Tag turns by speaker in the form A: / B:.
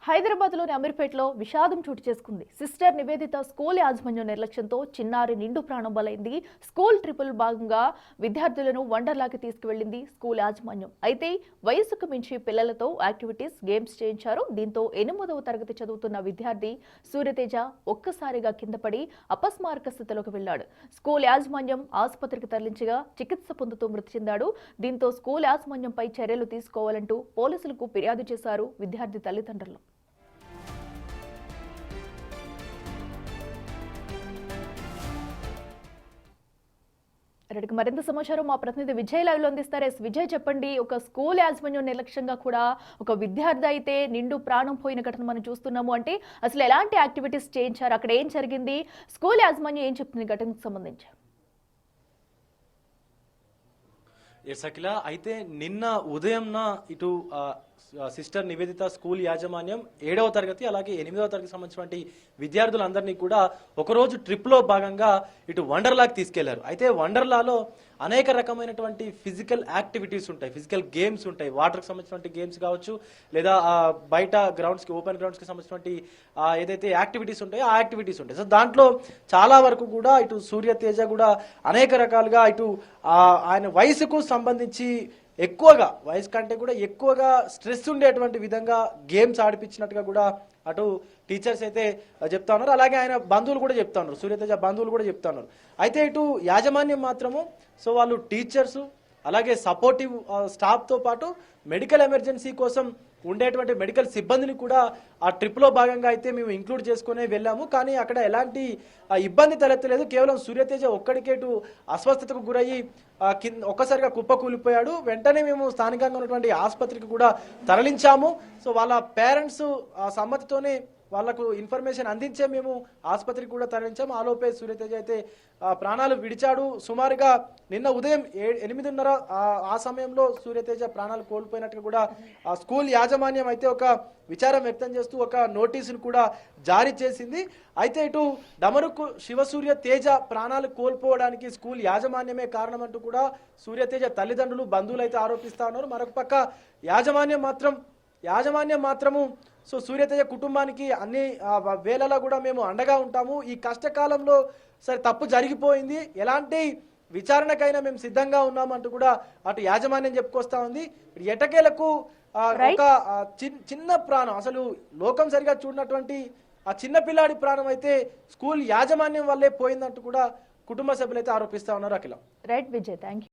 A: హైదరాబాద్లోని అమీర్పేటలో విషాదం చోటు చేసుకుంది. సిస్టర్ నివేదిత స్కూల్ యాజమాన్యం నిర్లక్ష్యంతో చిన్నారి నిండు ప్రాణం బలైంది. స్కూల్ ట్రిపుల్ భాగంగా విద్యార్థులను వండర్లాకి తీసుకువెళ్లింది స్కూల్ యాజమాన్యం. అయితే వయసుకు మించి పిల్లలతో యాక్టివిటీస్, గేమ్స్ చేయించారు. దీంతో 8వ తరగతి చదువుతున్న విద్యార్థి సూర్యతేజ ఒక్కసారిగా కిందపడి అపస్మారక స్థితిలోకి వెళ్లాడు. స్కూల్ యాజమాన్యం ఆసుపత్రికి తరలించగా చికిత్స పొందుతూ మృతి చెందాడు. దీంతో స్కూల్ యాజమాన్యంపై చర్యలు తీసుకోవాలంటూ పోలీసులకు ఫిర్యాదు చేశారు విద్యార్థి తల్లిదండ్రులు. మరింత సమాచారం మా ప్రతినిధి విజయ్ లైవ్ లో అందిస్తారు. విజయ్, చెప్పండి, ఒక స్కూల్ యాజమాన్యం నిర్లక్ష్యంగా కూడా ఒక విద్యార్థి అయితే నిండు ప్రాణం పోయిన ఘటన మనం చూస్తున్నాము. అంటే అసలు ఎలాంటి యాక్టివిటీస్ చేయించారు, అక్కడ ఏం జరిగింది, స్కూల్ యాజమాన్యం ఏం చెప్తుంది ఘటనకు సంబంధించి?
B: అఖిల, అయితే నిన్న ఉదయంన ఇటు సిస్టర్ నివేదిత స్కూల్ యాజమాన్యం 7వ తరగతి అలాగే 8వ తరగతి సంబంధించినటువంటి విద్యార్థులందరినీ కూడా ఒకరోజు ట్రిప్లో భాగంగా ఇటు వండర్లాకి తీసుకెళ్లారు. అయితే వండర్లాలో అనేక రకమైనటువంటి ఫిజికల్ యాక్టివిటీస్ ఉంటాయి, ఫిజికల్ గేమ్స్ ఉంటాయి. వాటర్కి సంబంధించినటువంటి గేమ్స్ కావచ్చు, లేదా బయట గ్రౌండ్స్కి, ఓపెన్ గ్రౌండ్స్కి సంబంధించినటువంటి ఏదైతే యాక్టివిటీస్ ఉంటాయో ఆ యాక్టివిటీస్ ఉంటాయి. సో దాంట్లో చాలా వరకు కూడా ఇటు సూర్యతేజ కూడా అనేక రకాలుగా ఇటు ఆయన వయసుకు సంబంధించి ఎక్కువగా, వయసు కంటే కూడా ఎక్కువగా స్ట్రెస్ ఉండేటువంటి విధంగా గేమ్స్ ఆడిపించినట్టుగా కూడా అటు టీచర్స్ అయితే చెప్తా ఉన్నారు. అలాగే ఆయన బంధువులు కూడా చెప్తా ఉన్నారు, సూర్యతేజ బంధువులు కూడా చెప్తా ఉన్నారు. అయితే ఇటు యాజమాన్యం మాత్రము సో వాళ్ళు టీచర్స్ అలాగే సపోర్టివ్ స్టాఫ్తో పాటు మెడికల్ ఎమర్జెన్సీ కోసం ఉండేటువంటి మెడికల్ సిబ్బందిని కూడా ఆ ట్రిప్లో భాగంగా అయితే మేము ఇంక్లూడ్ చేసుకునే వెళ్ళాము. కానీ అక్కడ ఎలాంటి ఇబ్బంది తలెత్తలేదు. కేవలం సూర్యతేజ ఒక్కడికేటు అస్వస్థతకు గురయ్యి ఒక్కసారిగా కుప్పకూలిపోయాడు. వెంటనే మేము స్థానికంగా ఉన్నటువంటి ఆసుపత్రికి కూడా తరలించాము. సో వాళ్ళ పేరెంట్స్ సమ్మతితోనే వాళ్లకు ఇన్ఫర్మేషన్ అందించే మేము ఆసుపత్రికి కూడా తరలించాము. ఆలోపే సూర్యతేజ అయితే ప్రాణాలు విడిచాడు. సుమారుగా నిన్న ఉదయం 8:30 ఆ సమయంలో సూర్యతేజ ప్రాణాలు కోల్పోయినట్టుగా కూడా స్కూల్ యాజమాన్యం అయితే ఒక విచారం వ్యక్తం చేస్తూ ఒక నోటీసును కూడా జారీ చేసింది. అయితే ఇటు డమరుకు శివసూర్య తేజ ప్రాణాలు కోల్పోవడానికి స్కూల్ యాజమాన్యమే కారణమంటూ కూడా సూర్యతేజ తల్లిదండ్రులు, బంధువులు అయితే ఆరోపిస్తా ఉన్నారు. మరొక పక్క యాజమాన్యం మాత్రము సో సూర్యతేజ కుటుంబానికి అన్ని వేళలా కూడా మేము అండగా ఉంటాము. ఈ కష్టకాలంలో సరే తప్పు జరిగిపోయింది, ఎలాంటి విచారణకైనా మేము సిద్ధంగా ఉన్నామంటూ కూడా అటు యాజమాన్యం చెప్పుకొస్తా ఉంది. ఎటకేలకు ఒక చిన్న ప్రాణం, అసలు లోకం సరిగా చూడనటువంటి ఆ చిన్న పిల్లాడి ప్రాణం అయితే స్కూల్ యాజమాన్యం వల్లే పోయిందంటూ కూడా కుటుంబ సభ్యులు అయితే ఆరోపిస్తా ఉన్నారు. Akhila.
A: Right Vijay, thank you.